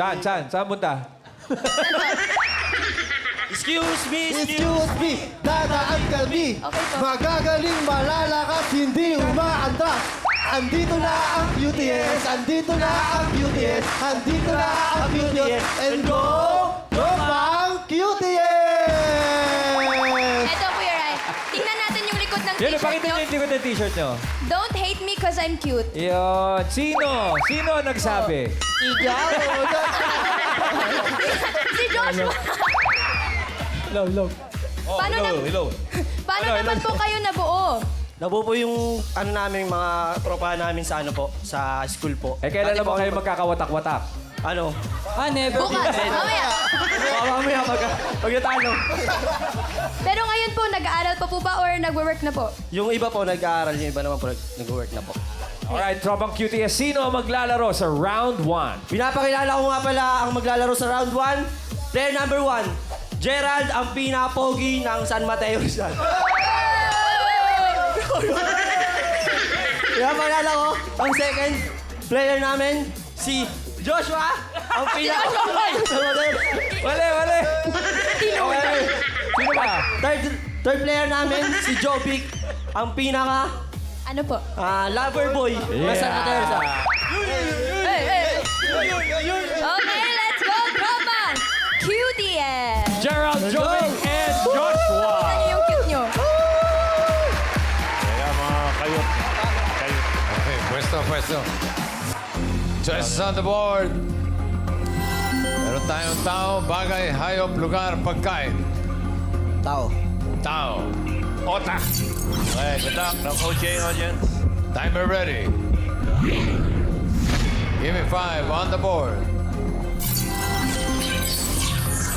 Saan? Saan punta? Excuse me, Excuse me, dadaan kami. Okay po. Magagaling, malalakas, hindi umaandras. Andito na ang QTS, andito na ang QTS, andito na ang QTS, and go pang QTS! Eto, Kuya Rai. Tingnan natin yung likod ng Yun, t-shirt pakita nyo. niyo yung likod ng t-shirt niyo. Don't hate me cause I'm cute. Yun. Sino? Sino ang nagsabi? Si Joshua. Paano Paano Hello, naman po kayo nabuo? Nabuo po yung ano namin, mga tropa namin sa ano po, sa school po. Eh, kailan Dati naman po kayo ako- magkakawatak-watak? Ano? Never. Bukas. Mamaya. Mamaya pagkatalo. Pero ngayon po, nag-aaral pa po ba or nagwo-work na po? Yung iba po nag-aaral, yung iba naman po nag-work na po. Alright, tropang QTS. Sino ang maglalaro sa round 1? Pinapakilala ko nga pala ang maglalaro sa round 1. Player number 1, Gerald, ang pinapogi ng San Mateo Rizal. Pinapakilala ko ang second player namin, si Joshua, ang pinapogi ng San Mateo. Mali! Okay. Sino ba? Third player namin, si Jovic, ang pinaka Ano po? lover boy ng San Mateo Rizal. Hey! Okay, let's go, tropa! QTS! Gerald, Jovic, and Joshua. Ano yung cute nyo? Kaya mga kayot. Okay, pwesto. Choices on the board. Meron tayong tao, bagay, hayop, lugar, pagkain. Tao. Tao. Otak. Okay, good luck. No coaching audience. Timer ready. Give me 5 on the board.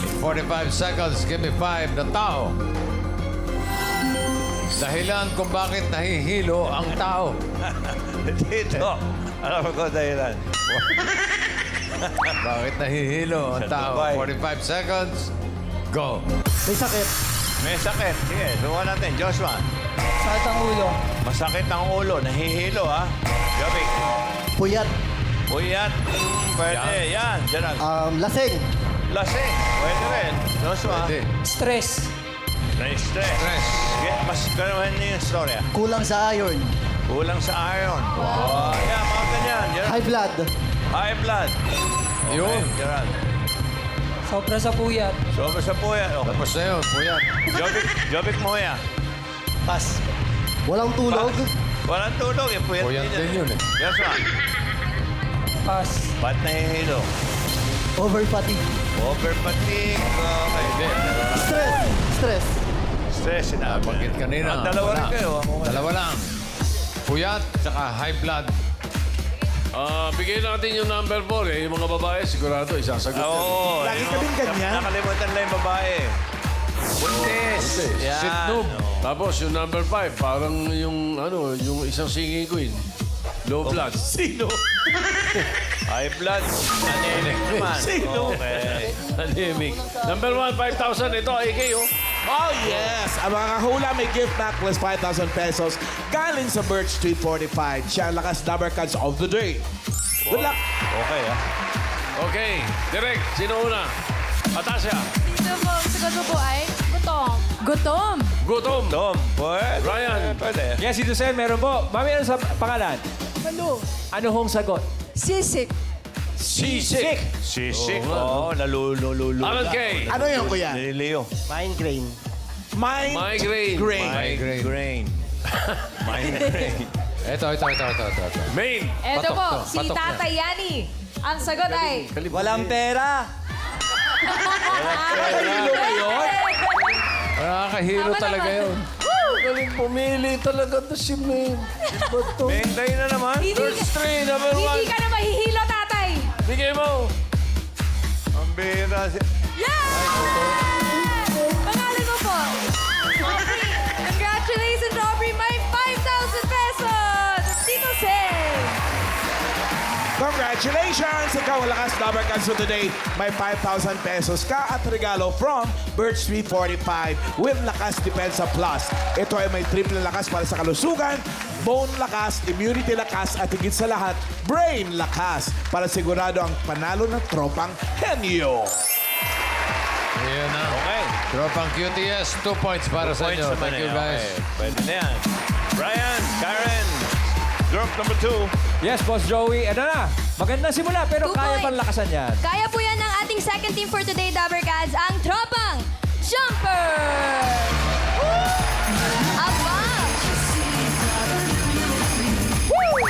In 45 seconds, give me 5 na tao. Dahilan kung bakit nahihilo ang tao. Dito. Alam ko dahilan. Bakit nahihilo ang tao? Bye. 45 seconds. Go. May sakit. May sakit. Sige, subukan natin. Joshua. Sakit ang ulo. Masakit ang ulo. Nahihilo, ha? Jovic. Puyat. Puyat. Pwede. Yan. Gerald. Lasing. Lasing. Pwede rin. Joshua. Pwede. Stress. Na-stress. Stress. Sige, mas gano'n niyo yung storya. Kulang sa iron. Kulang sa iron. Wow. Yan, mga ganyan. Gerald. High blood. High blood. Yun. Okay, Gerald. Sobra sa puyat. Sobra sa puyat. Okay. Tapos na yun, puyat. Jovic mo ya. Pass. Walang tulog. Walang tulog. Yung puyat Puyat din yun eh. Joshua. Pass. Ba't nahihilo? Over fatigue. Over fatigue. Okay. Stress. Stress sinabi. Bakit kanina? Dalawa rin Wala. kayo. Dalawa lang. Puyat, tsaka high blood. Bigyan natin yung number 4 eh. Yung mga babae, sigurado isasagot. Oo. Lagi kaming ganyan. Nakalimutan lang yung babae. Buntis. Yan. Sit noob. Tapos yung number 5, parang yung ano, yung isang singing queen. Low blood. Sino? High blood. Anemic naman. Sino? Okay. Anemic. Number 1, 5,000. Ito, AK oh. Oh yes! Ang mga kahula may gift back plus 5,000 pesos galing sa Birch Street 45. Siya ang lakas number cards of the day. Good luck! Okay, ha? Okay. Direk, sino una? Atasha. Dito po, ang sagot mo po ay gutom. Gutom? Gutom. Tom, pwede. Ryan. Pwede. Yes, si Dusen, meron po. Mami, ano sa pangalan? Malo. Ano hong sagot? Sisik. Sisik. Sisik. Oo, nalulululu. Alan Kay. Ano yun, kuya? Nililiyo. Migraine. Migraine. Migraine. Migraine. Ito. Main. Eto Patok po, to, si patok Tatay Yani. Ang sagot ay... Walang pera. Nakakahilo Tama talaga naman. yun. Galing pumili talaga to si Main. Maintain na naman. Third string, number 1. Hindi ka na mahihilo, Tatay. Bigay mo. Ang bira. Pangalan mo po? Aubrey. Congratulations, Aubrey. May 5,000 pesos. Tito Sen. Congratulations! Ikaw ang lakas number cards of the day. May 5,000 pesos ka at regalo from Birch Street 45 with Lakas Depensa Plus. Ito ay may triple lakas para sa kalusugan, bone lakas, immunity lakas, at higit sa lahat, brain lakas para sigurado ang panalo ng tropang henyo. Ayan na. Okay. Tropang QTS, 2 points para 2 sa points inyo. naman Thank you, eh. guys. Okay. Pwede na yan. Brian, Karen, group number 2. Yes, Boss Joey. Ano na? Maganda simula, pero 2 kaya points. pang lakasan yan. Kaya po yan ng ating second team for today, Dabbercats, ang Tropang Jumper! Aba! Woo!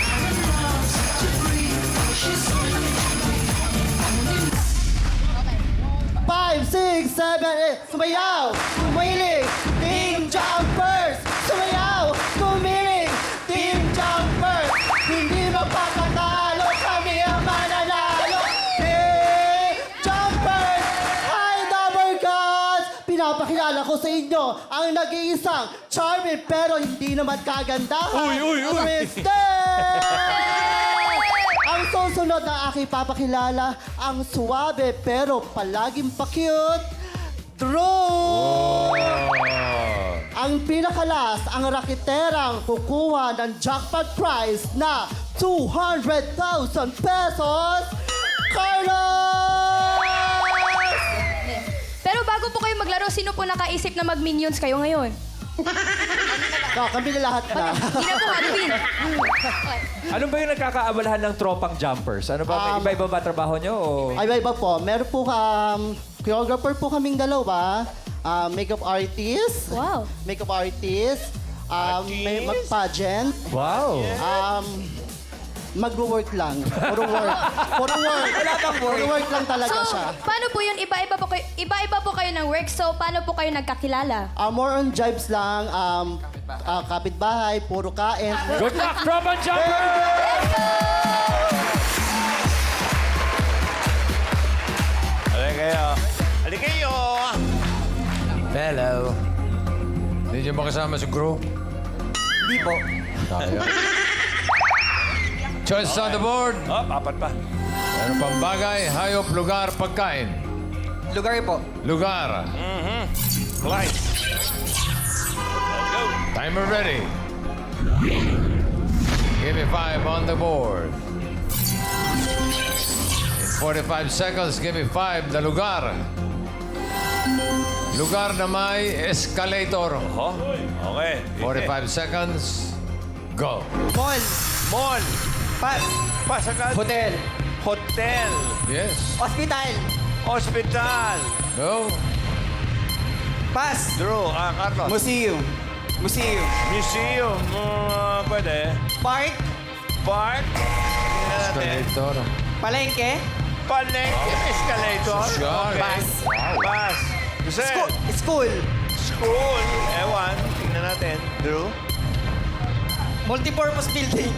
5, 6, 7, 8. Sumayaw! Kumilig! Team Jumpers! Sumayaw! Kumilig! Team Jumpers! Hindi magpapatalo! Kami ang mananalo! Team Jumpers! Hi, Double Guns! Pinapakilala ko sa inyo ang nag-iisang charming pero hindi naman kagandahan. Ang susunod na aking papakilala, ang suwabe pero palaging pa-cute, Drew! Ang pinakalas, ang rakiterang kukuha ng jackpot prize na 200,000 pesos, Carlos! Pero bago po kayo maglaro, sino po nakaisip na mag-minions kayo ngayon? Kami na lahat na. Hindi na po Halloween. Ano ba yung nagkakaabalahan ng tropang jumpers? Ano ba? May iba-iba ba trabaho nyo? O... Ay, iba po. Meron po choreographer po kaming dalawa, makeup artist, Wow. makeup artist, may mag-pageant, Wow! mag-work lang. Puro work. Puro work. Puro work lang talaga So, siya. paano po yun? Iba-iba po kayo ng work. So, paano po kayo nagkakilala? More on jibes lang, kapitbahay, puro kain. Good luck, tropang jumpers! Halika kayo. Halika kayo. Hello. Hindi niyo ba kasama si crew? Hindi po. Tayo. Choices on the board. Oh, apat pa. Meron pang bagay, hayop, lugar, pagkain. Lugar po. Lugar. Right. Timer ready. Give me 5 on the board. In 45 seconds, give me 5 na lugar. Lugar na may escalator. Oh, okay. 45 seconds. Go. Mall. Mall. Pass. Pas agad. Hotel. Hotel. Yes. Hospital. Hospital. Go. Pass. Drew, Carlos. Museum. Museum. Museum. Pwede. Park. Park. Tingnan natin. Escalator. Palengke. Palengke. Escalator. Social. Okay. Pass. Pass. Jose. School. School. Ewan. Tingnan natin. Drew. Multipurpose building.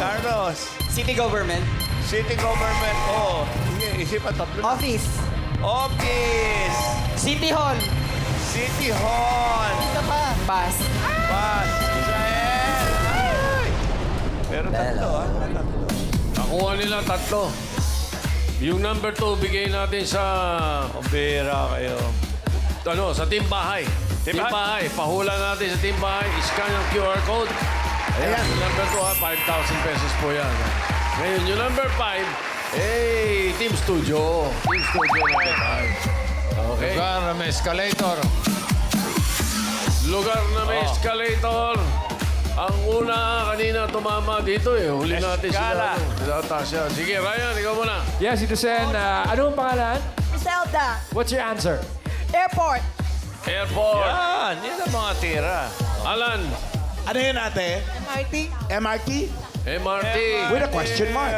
Carlos. City government. City government. Oh. Isipan tatlo na. Office. Office. City hall. City Hall. Isa pa. Pass. Pass. Israel. Ay! Pero tatlo, Tatlo. Nakuha nila 3. Yung number 2, bigay natin sa, Pambira kayo. sa team bahay. Team Team bahay. Pahula natin sa team bahay. Scan yung QR code. Ayan, yung number 2, 5,000 pesos po yan. Ngayon, yung number 5, Team Studio. Team Studio number 5. Okay. Lugar na may escalator. Lugar na may escalator. Ang una kanina tumama dito eh. Huli natin Escala. sila Tasha. Sige, Ryan, ikaw muna. Yes, Ito Sen. Ano ang pangalan? Zelda. What's your answer? Airport. Airport. Yan ang mga tira. Alan. Ano yun ate? MRT. MRT? MRT. With a question mark.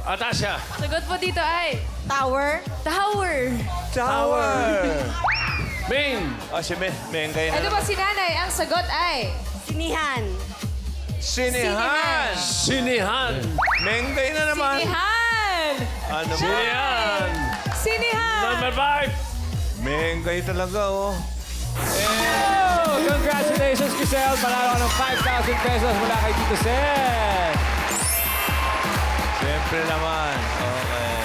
Atasha. Sagot po dito ay... Tower. Tower. Tower. Main. Si Mengay na. Ano ba si nanay? Ang sagot ay... Sinihan. Sinihan. Sinihan. Mengay na naman. Sinihan! Ano ba? Sinihan. Sinihan! Number 5. Mengay talaga, oh. Oh, congratulations, Giselle. Panalo ka ng 5,000 pesos mula kay Tito Sen. Siyempre naman. Okay.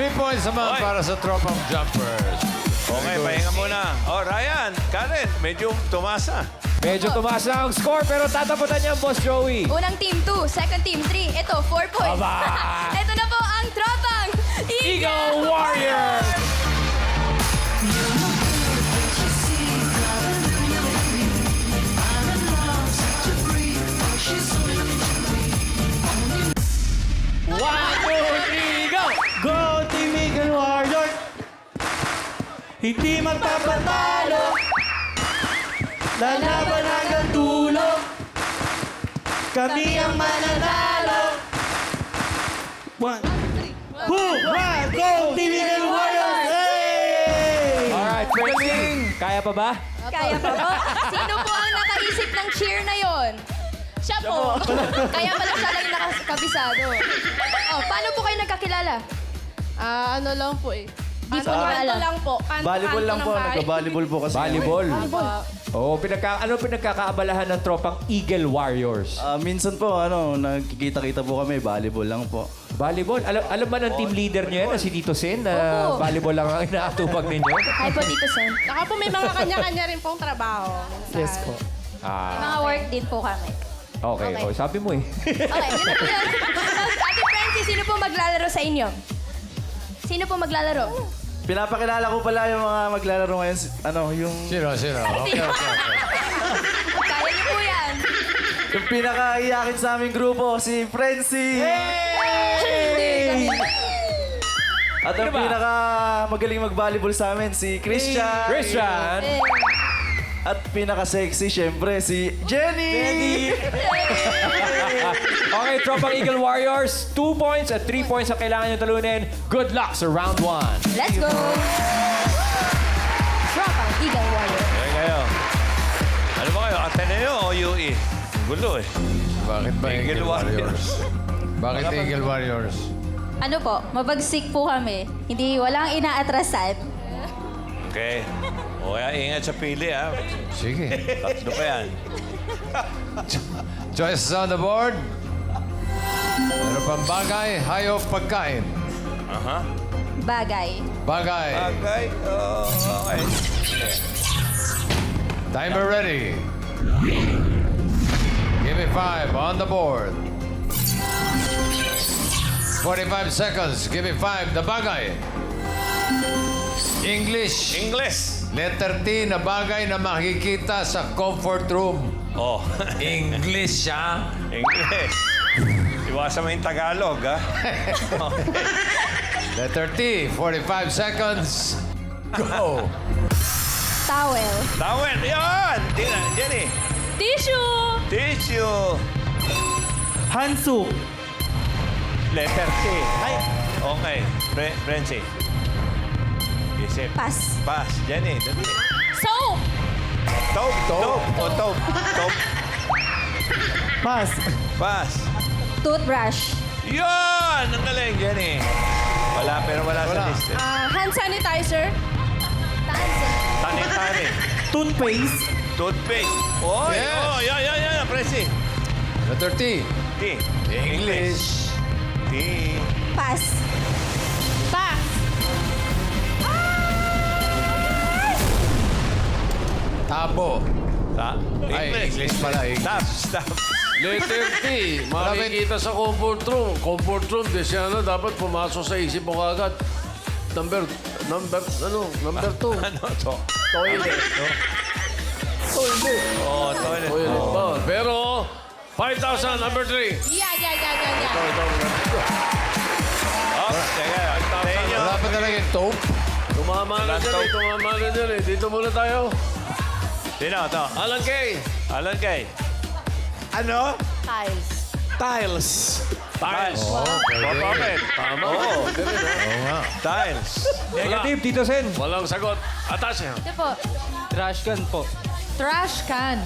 3 points naman Oy. para sa Tropang Jumpers. Okay, pahinga muna. Oh, Ryan, Karen, medyo tumasa. Medyo tumaas na ang score pero tataputan niya ang Boss Joey. Unang team 2, second team 3. Ito, 4 points. Aba! Ito na po ang tropang Eagle Warriors! One, two, three, go! Go, Team Eagle Warrior! Hindi magpapatalo! Lalaban hanggang dulo! Kami ang mananalo! One, go, Team Eagle Warrior! Hey! Alright, Francine, kaya pa ba? Kaya pa po? Sino po ang nakaisip ng cheer na yon? Siya po. Kaya pala siya lang yung nakakabisado. Oh, paano po kayo nagkakilala? Ano lang po eh. Di po niyo alam. lang po. Volleyball lang po, nagka-volleyball po kasi. Volleyball. Oo, ano pinagkakaabalahan ng tropang Eagle Warriors? Minsan po, nagkikita-kita po kami, volleyball lang po. Volleyball? Alam ba ng team leader niyo yan, na si Tito Sen, na Opo. volleyball lang ang inaatupag ninyo? Hi po, Tito Sen. Saka po may mga kanya-kanya rin pong trabaho. Yes po. Mga work din po kami. Okay, Okay. oh, sabi mo eh. Okay, yun na po yun. Ate Francie, sino po maglalaro sa inyo? Sino po maglalaro? Pinapakilala ko pala yung mga maglalaro ngayon, yung Sino? Okay. Kaya niyo po yan. yung pinaka-iyakin sa aming grupo, si Frenzy! At ang Sino ba? pinaka-magaling mag-volleyball sa amin, si Christian! Christian! At pinaka-sexy, syempre, si Jenny! Okay, tropang Eagle Warriors, 2 points at 3 points ang kailangan nyo talunin. Good luck sa round 1. Let's go! Tropang Eagle Warrior. Okay kayo. Ano ba kayo? Ateneo o UE? Gulo eh. Bakit ba Eagle Eagle Warriors? Bakit Eagle Warriors? Ano po, mabagsik po kami. Hindi, walang inaatrasan. Okay. O kaya ingat sa pili ha. Sige. Tatlo pa yan. Choices on the board. Ano pang bagay, hayop, pagkain? Aha. Bagay. Bagay. Okay. Okay. Timer ready. Give me 5 on the board. 45 seconds. Give me 5. The bagay. English. English. Letter T na bagay na makikita sa comfort room. Oh. English siya. English. Iwasan mo yung Tagalog ha. Okay. Letter T. 45 seconds. Go. Towel. Tawel. Yan. Jenny. Tissue! Tissue. Hansu! Letter T. Ay. Okay. Frenzy. Isip. Pass. Pass. Jenny. Dali. Soap! Taupe. Taupe. O taupe. Taupe. Pass! Pass. Toothbrush. Yun! Ang galing, Jenny. Wala, pero wala sa list. Hand sanitizer. Sanitary. Toothpaste! Toothpaste. Oy! Yes. Oh, yan. Presi. Letter T. T. English. T. Pass. Pass. Tabo. Ay, English pala. Stop. English. Stop. Letter T, makikita sa comfort room. Comfort room, di siya dapat pumasok sa isip mo kagad. Number 2. Ano to? Toilet. Toilet. Oh, toilet. Toilet ba? Pero, 5,000, number 3. Yan. Oh, teka. Sa inyo. Wala pa talaga yung taupe. Tumama na dyan eh. Dito muna tayo. Sino to? Alan Kay. Alan Kay. Ano? Tiles. Tiles! Tiles. Oh, pwede. Bakit? Tama. Oo. Oo nga. Tiles. Negative, Tito Sen. Walang sagot. Atas yan. Ito po. Trash can po. Trash can.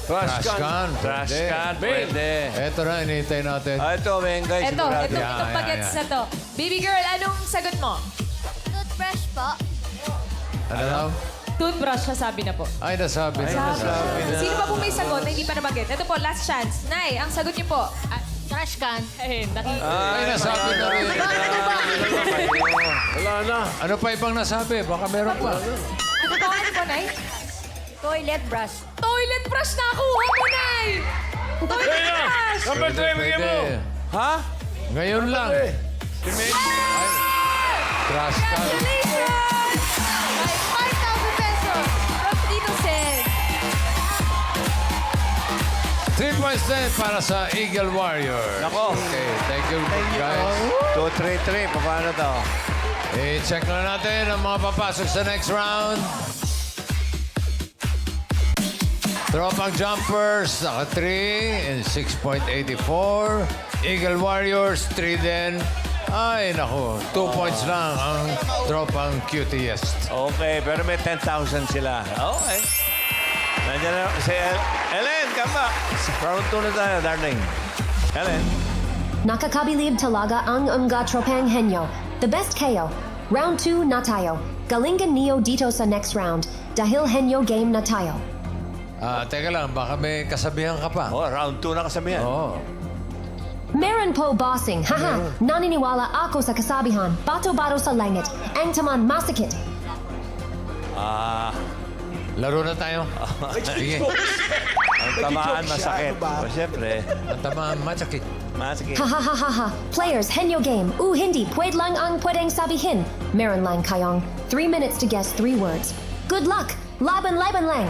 Trash can. Trash Pwede. can. Pwede. Eto na, inihintay natin. Ito, Mengay. sigurado. Yan, pagets yan. na to. Baby girl, anong sagot mo? Toothbrush po. Ano daw? Toothbrush, sabi na po. Ay, nasabi na. Sino pa po may sagot na hindi pa nabagit? Ito po, last chance. Nay, ang sagot niyo po. Trash can. Ay, Ay, nasabi na rin. Wala na. Ano pa ibang nasabi? Baka meron pa. Ano po, Nay? Toilet brush. Toilet brush na kuha mo, Nay! Toilet Ayun na. brush! Number 3, bigyan mo. Ha? Ngayon lang. Si Meg. Trash ka. Congratulations! May 5,000 pesos from Tito Sen. 3 points din para sa Eagle Warrior. Nako. Okay, thank you guys. 2-3-3. Paano to? I-check na natin ang mga papasok sa next round. Tropang Jumpers, naka 3 in 6.84. Eagle Warriors, 3 din. Ay, naku, 2 points lang ang Tropang Cutiest. Okay, pero may 10,000 sila. Okay. Nandiyan na si Ellen, come back. Round 2 na tayo, darling. Ellen. Nakakabilib talaga ang mga tropang henyo. The best kayo. Round 2 na tayo. Galingan niyo dito sa next round. Dahil henyo game na tayo. Teka lang, baka may kasabihan ka pa. Oh, round 2 na kasabihan. Oo. Meron po bossing. Haha. Naniniwala ako sa kasabihan. Bato-bato sa langit. Ang taman masakit. Laro na tayo. Sige. Ang tamaan masakit. O, siyempre. Ang tamaan masakit. Masakit. Hahaha. Players, henyo game. Hindi pwede lang ang pwedeng sabihin. Meron lang kayong 3 minutes to guess 3 words. Good luck. Laban lang.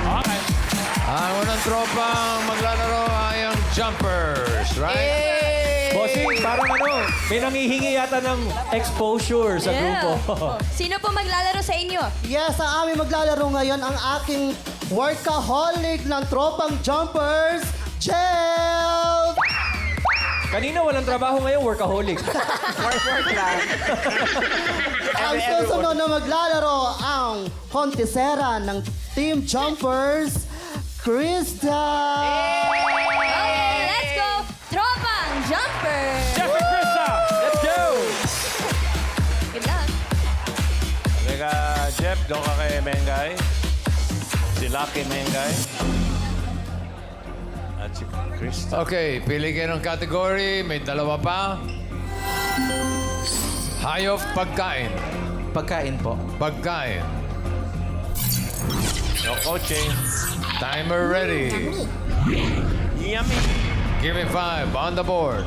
Okay. Ang unang tropang maglalaro ay ang Jumpers, right? Bossing, parang may nangihingi yata ng exposure sa grupo. Sino po maglalaro sa inyo? Yes, ang aming maglalaro ngayon ang aking workaholic ng tropang Jumpers, Jel! Kanina walang trabaho ngayon, workaholic. Work lang. Ang susunod na maglalaro ang kontisera ng Team Jumpers, Krista! Okay, let's go! Tropang Jumper! Jeff and Krista! Let's go! Good luck! Teka, Jeff, doon ka kay Mengay. Si Lucky Mengay. At si Krista. Okay, pili kayo ng category. May dalawa pa. Hayop, pagkain. Pagkain po. Pagkain. No coaching. Timer ready. Yummy. Give me 5 on the board.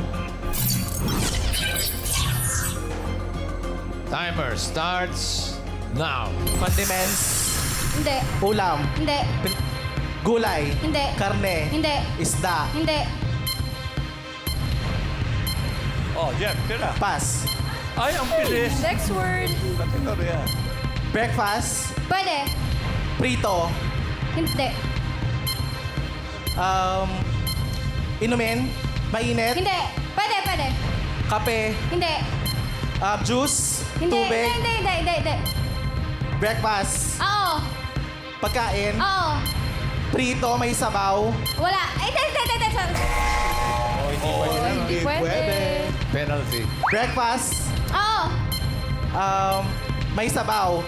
Timer starts now. Condiments, Hindi. Ulam, Hindi. gulay, Hindi. karne, Hindi. isda, Hindi. Oh, Jeff, tira. pas. Ay, ang bilis. Next word. Kategorya. Breakfast, Pwede. prito, Hindi. inumin, mainit, Hindi. Pwede. kape, Hindi. juice, Hindi. tubig, Hindi. breakfast, Oo. pagkain, Oo. prito, may sabaw, Wala. Hindi. Hindi pwede. Penalty. breakfast, Oo. may sabaw,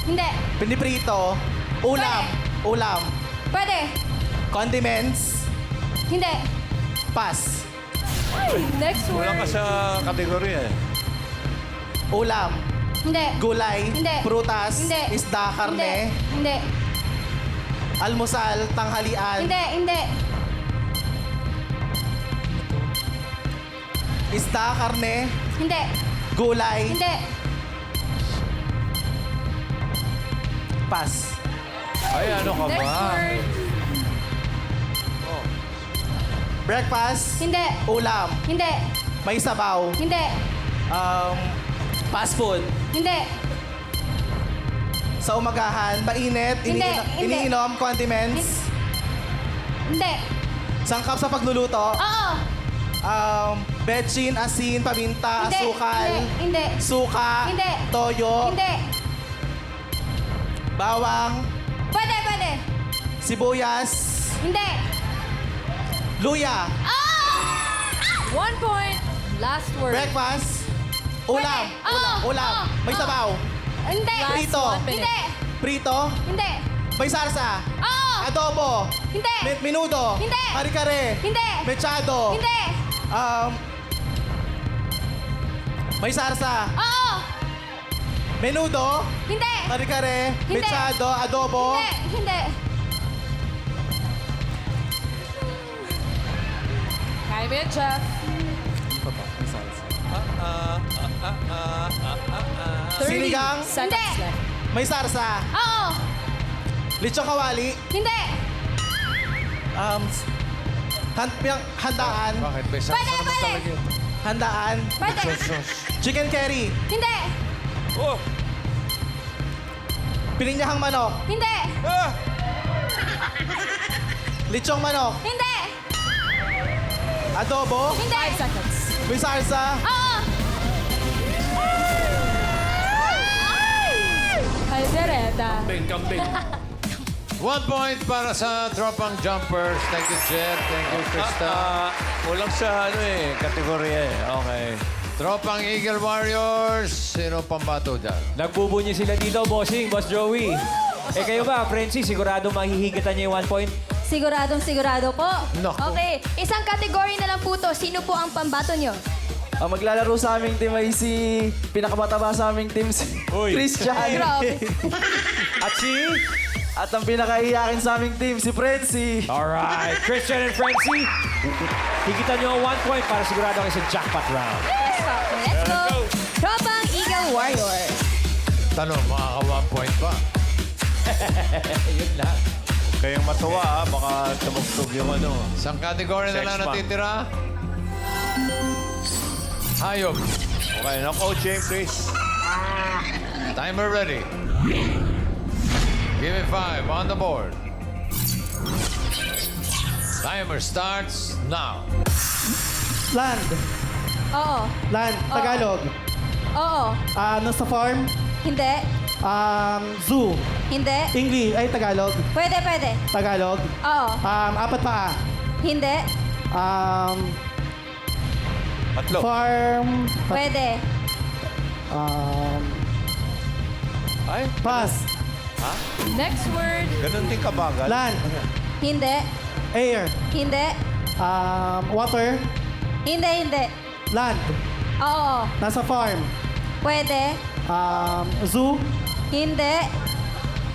Hindi. piniprito, ulam, Pwede. condiments, Hindi. pas, Next Wala ka word. sa kategorya eh. ulam, Hindi. gulay, Hindi. prutas, Hindi. isda, karne, Hindi. almusal, tanghalian, Hindi. isda, karne, Hindi. gulay, Hindi. pas. Ay, ano ka Next ba? word. Breakfast, Hindi. ulam, Hindi. may sabaw, Hindi. fast food, Hindi. sa umagahan, mainit, Hindi. iniinom, condiments, Hindi. sangkap sa pagluluto, Oo. betchin, asin, paminta, Hindi. asukal, Hindi. suka, Hindi. toyo, Hindi. bawang, Pwede. sibuyas, Hindi. luya, 1 point. Last word. breakfast, ulam, Oo. ulam, may Oo. sabaw, Hindi. Last Prito. 1 minute. Hindi. prito, Hindi. may sarsa, Oo. adobo, Hindi. minudo, Hindi. kare-kare, Hindi. mechado, Hindi. may sarsa, Oo. Menudo, Hindi. kare-kare, Hindi. mechado, adobo. Hindi. Kaya mo yun, chef. Sinigang, Hindi. may sarsa. Oo. Lechong kawali. Hindi. Handaan. Bakit? May Pwede, pwede. Handaan. Pwede. Chicken curry. Hindi. Oh! Pininyahang manok. Hindi. Lechong manok. Hindi. Adobo. Hindi. 5 seconds. May sarsa. Oo. Caldereta. Kambing. 1 point para sa tropang jumpers. Thank you, Jet. Thank you, Krista. Kulang sa kategorya eh. Okay. Tropang Eagle Warriors. Sino pambato dyan? Nagbubunyi sila dito, bossing, Boss Joey. Eh kayo ba, Frenzy, sigurado mahihigatan niyo yung 1 point? Sigurado po. Naku. Okay. Isang category na lang po to. Sino po ang pambato nyo? Ang maglalaro sa aming team ay si pinakamataba sa aming team, si Christian. Grabe. At si... At ang pinakaiyakin sa aming team, si Frenzy. Alright, Christian and Frenzy, higitan niyo ang 1 point para sigurado kayo sa jackpot round. Let's go. Tropang Eagle Warriors. Tanong, makaka 1 point ba? Yun lang. Kayang matuwa ha, baka tumugtog yung ano. Isang category na Sex lang bomb. natitira. Hayop. Okay, no coach James, please. Timer ready. Give me 5 on the board. Timer starts now. Land. Oo. Land. Tagalog. Oo. Nasa farm. Hindi. Zoo. Hindi. English. Ay, Tagalog. Pwede, pwede. Tagalog. Oo. Apat paa. Hindi. Tatlo. Farm. Pwede. Ay, Pass. Next word. ganun din kabagal. Land. Hindi. Air. Hindi. Water. Hindi, hindi. Land. Oo. Nasa farm. Pwede. Zoo. Hindi.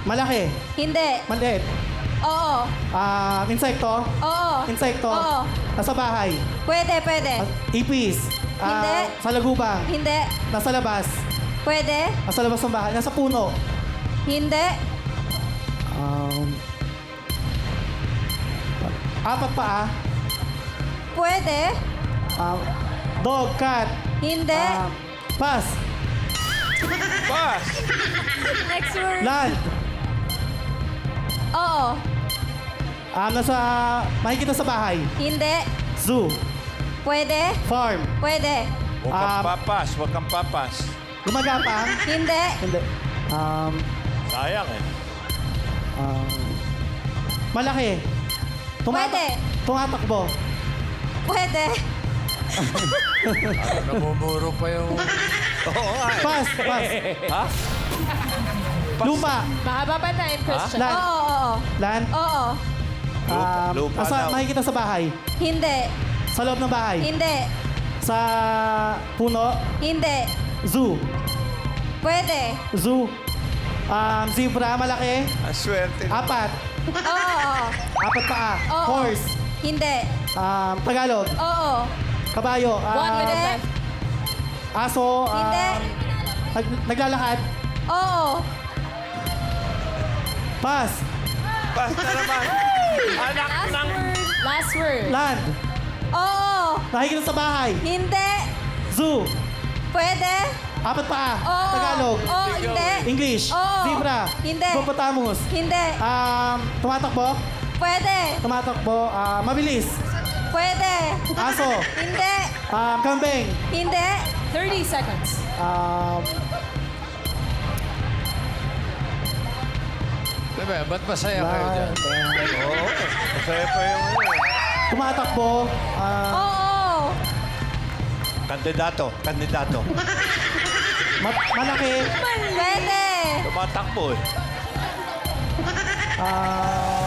Malaki. Hindi. Maliit. Oo. Insekto. Oo. Insekto. Oo. Nasa bahay. Pwede, pwede. Ipis. Hindi. Sa lagubang. Hindi. Nasa labas. Pwede. Nasa labas ng bahay. Nasa puno. Hindi. Apat paa. Pwede. Dog, cat. Hindi. Pass. Pass! Next word. Land. Oo. Makikita sa bahay. Hindi. Zoo. Pwede. Farm. Pwede. Huwag kang papas, huwag kang papas. Gumagapang. Hindi. Hindi. Sayang eh. Malaki. Pwede. Tumatakbo. Pwede. Namumuro pa yung... Oo nga eh. Pass. Pass. Ha? Lupa. Mahaba pa time, Christian. Land. Oo, oo. Land. Oo. Lupa daw. Makikita sa bahay. Hindi. Sa loob ng bahay. Hindi. Sa puno. Hindi. Zoo. Pwede. Zoo. Zebra, malaki. Ang swerte. Apat. Oo. Apat paa. Oo. Horse. Hindi. Tagalog. Oo. Kabayo. 1 minute Hindi. left. Aso. Hindi. Naglalakad. Oo. Pass. Pass na naman. Anak ng... Last word. Land. Oo. Nakikita sa bahay. Hindi. Zoo. Pwede. Apat paa. Oo. Tagalog. Oo, hindi. English. Oo. Zebra. Hindi. Hippopotamus. Hindi. Tumatakbo. Pwede. Tumatakbo. Mabilis. Pwede. Aso. Hindi. Kambing. Hindi. 30 seconds. Diba, ba't masaya kayo dyan? Oo, masaya pa yung ano eh. Tumatakbo. Oo. Kandidato. Malaki. Pwede. Tumatakbo eh. Ayan.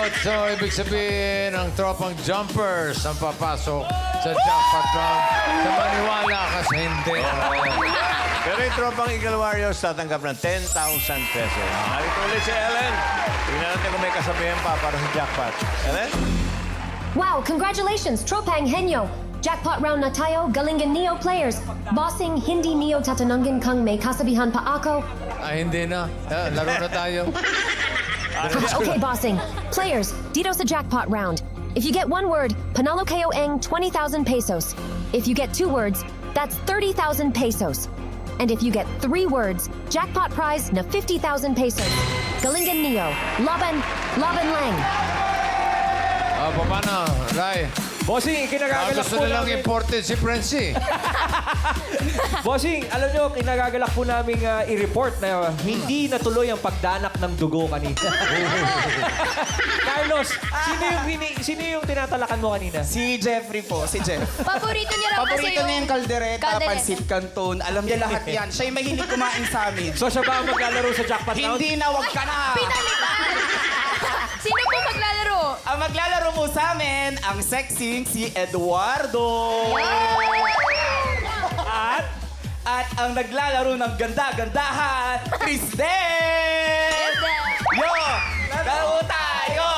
out. So, ibig sabihin, ang tropang jumpers ang papasok sa jackpot round. Sa maniwala kasi hindi. Pero yung tropang Eagle Warriors tatanggap ng 10,000 pesos. Narito ulit si Ellen. Tingnan natin kung may kasabihan pa para sa jackpot. Ellen? Wow, congratulations, Tropang Henyo! Jackpot round na tayo, galingan Neo players. Bossing, hindi Neo tatanungin kung may kasabihan pa ako. Hindi na. Laro na tayo. Okay, bossing. Players, dito sa jackpot round. If you get one word, panalo kayo ang 20,000 pesos. If you get two words, that's 30,000 pesos. And if you get three words, jackpot prize na 50,000 pesos. Galingan Neo. Laban lang. Paano, Ray? Bossing, kinagagalak Gusto po nilang namin. imported si Prenzy. Bossing, alam nyo, kinagagalak po namin i-report na hindi natuloy ang pagdanak ng dugo kanina. Carlos, sino yung tinatalakan mo kanina? Si Jeffrey po, si Jeff. Paborito niya raw kasi Paborito niya yung kaldereta, Kaldereta. pansit canton. Alam niya lahat yan. Siya yung mahilig kumain sa amin. So siya ba ang maglalaro sa jackpot round? Hindi na, wag ka na! Pinalitan! Sino po maglalaro? Ang maglalaro mo sa amin, ang sexing si Eduardo. At ang naglalaro ng ganda-gandahan, Crisden! Yo! Laro tayo!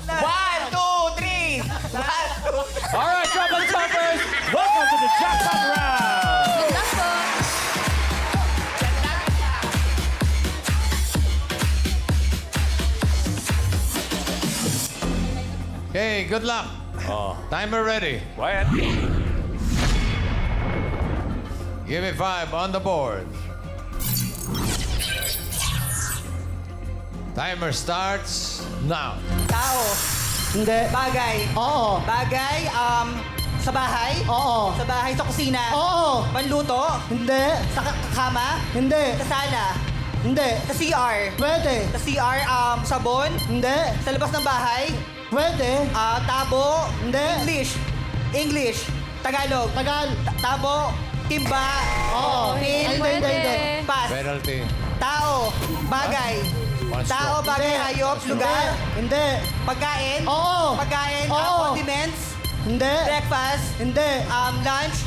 1, 2, 3! 1, 2, 3! Alright, Trouble Choppers, welcome to the jackpot round! Good luck po. Okay, good luck. Timer ready. Quiet. Give me 5 on the board. Timer starts now. Tao. Hindi. Bagay. Oo. Bagay, sa bahay. Oo. Sa bahay, sa kusina. Oo. Panluto. Hindi. Sa kama. Hindi. Sa sala. Hindi. Sa CR. Pwede. Sa CR, sabon. Hindi. Sa labas ng bahay. Pwede. Tabo. Hindi. English. Tagalog. Tabo. Timba. Oo. Pin. Hindi. Pass. Penalty. Tao. Bagay. One Tao, stroke. bagay, hayop, lugar. Hindi. Pagkain. Oo. Pagkain. Oo. Condiments. Hindi. Breakfast. Hindi. Lunch.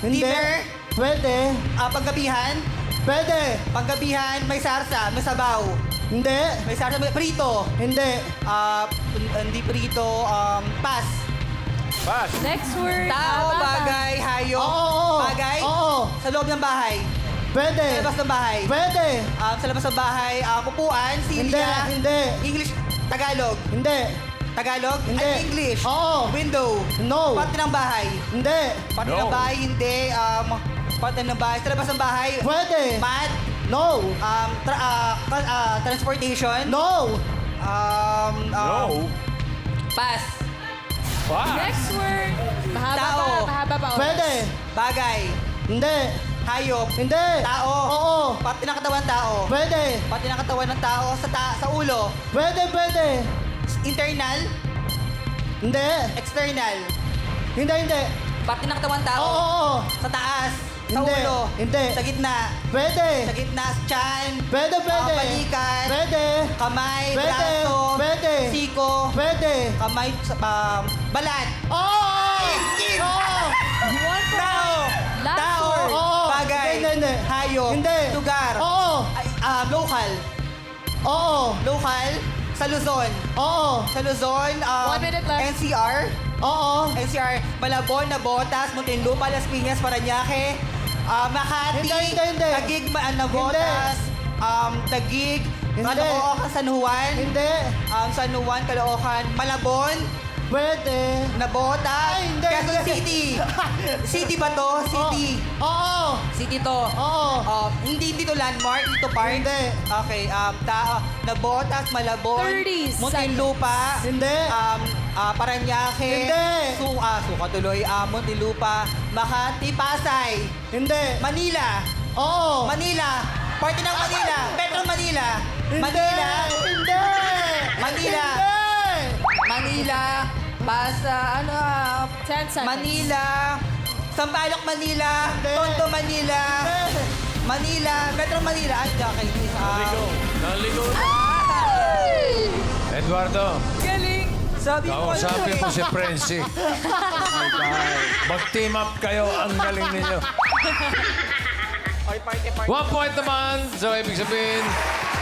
Hindi. Dinner. Pwede. Paggabihan. Pwede. Paggabihan, may sarsa, may sabaw. Hindi. May sarsa, may prito. Hindi. Hindi prito, pass. Pass. Next word. Tao, bagay, hayop. Oo. Bagay. Oo. Sa loob ng bahay. Sa Pwede. labas ng bahay. Pwede. Sa labas ng bahay, upuan, Hindi. silya. Hindi. English, Tagalog. Hindi. Tagalog? Hindi. Ay, English. Oo. Window. No. Parte ng bahay. Hindi. Parte No. ng bahay, hindi. Parte ng bahay. Sa labas ng bahay. Pwede. Mat. No. Transportation. No. No. Pass. Pass. Next word. Mahaba Tao. pa. Mahaba pa. oras. Pwede. Bagay. Hindi. Hayop. Hindi. Tao. Oo. Parte ng katawan ng tao. Pwede. Parte ng katawan ng tao sa ulo. Pwede. Pwede. Internal. Hindi. External. Hindi. Parte ng katawan ng tao. Oo. Sa taas. Sa Hindi. ulo. Hindi. Sa gitna. Pwede. Sa gitna. Sa tiyan. Pwede. Balikat. Pwede. Kamay. Pwede. Braso. Pwede. Siko. Pwede. Kamay. Balat. Oo. Skin. Oo. Tao. Last Tao. word. Oo. Bagay. Hindi. Hayop. Hindi. Lugar. Oo. Local. Oo. Local. Sa Luzon. Oo. Sa Luzon. 1 minute left. NCR. Oo. NCR. Malabon, Nabotas, Muntinlupa, Las Piñas, Parañaque. Makati. Hindi. Taguig, Nabotas. Taguig. Caloocan, San Juan. Hindi. San Juan, Caloocan. Malabon. Pwede. Nabotas. Ay, hindi. Quezon City. City ba to? City. Oo. City to. Oo. Hindi dito landmark, dito park. Hindi. Okay, Nabotas, Malabon, 30 Muntinlupa, Hindi. Parañaque, Hindi. Suka tuloy, Muntinlupa, Makati, Pasay, Hindi. Manila, Oo. Manila, parte ng Manila, Metro Manila, Manila, Hindi. Manila, Hindi. Manila, Pasa, 10 seconds. Manila, Sampaloc, Manila, Hindi. Tondo, Manila, Hindi. Manila, Metro Manila. Ay, okay. Naligo. Eduardo. Galing. Sabi mo Kausapin mo si Prenzy. Mag-team up kayo. Ang galing ninyo. 1 point naman. So, ibig sabihin,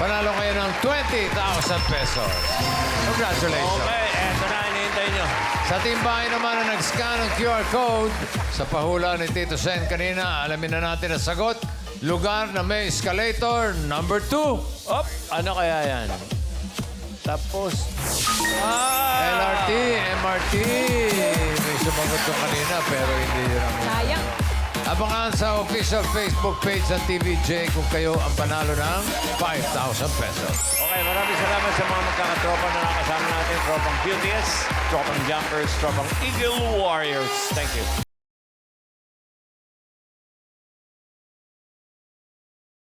panalo kayo ng 20,000 pesos. Congratulations. Okay, eto na, hinihintay nyo. Sa timbahay naman na nag-scan ng QR code, sa pahula ni Tito Sen kanina, alamin na natin ang sagot. Lugar na may escalator, number 2. Op, ano kaya yan? Tapos... LRT, MRT. May sumagot ko kanina pero hindi yun ang... Sayang. Abangan sa official Facebook page ng TVJ kung kayo ang panalo ng 5,000 pesos. Okay, maraming salamat sa mga magkakatropa na nakasama natin. Tropang BTS, Tropang Jumpers, Tropang Eagle Warriors. Thank you.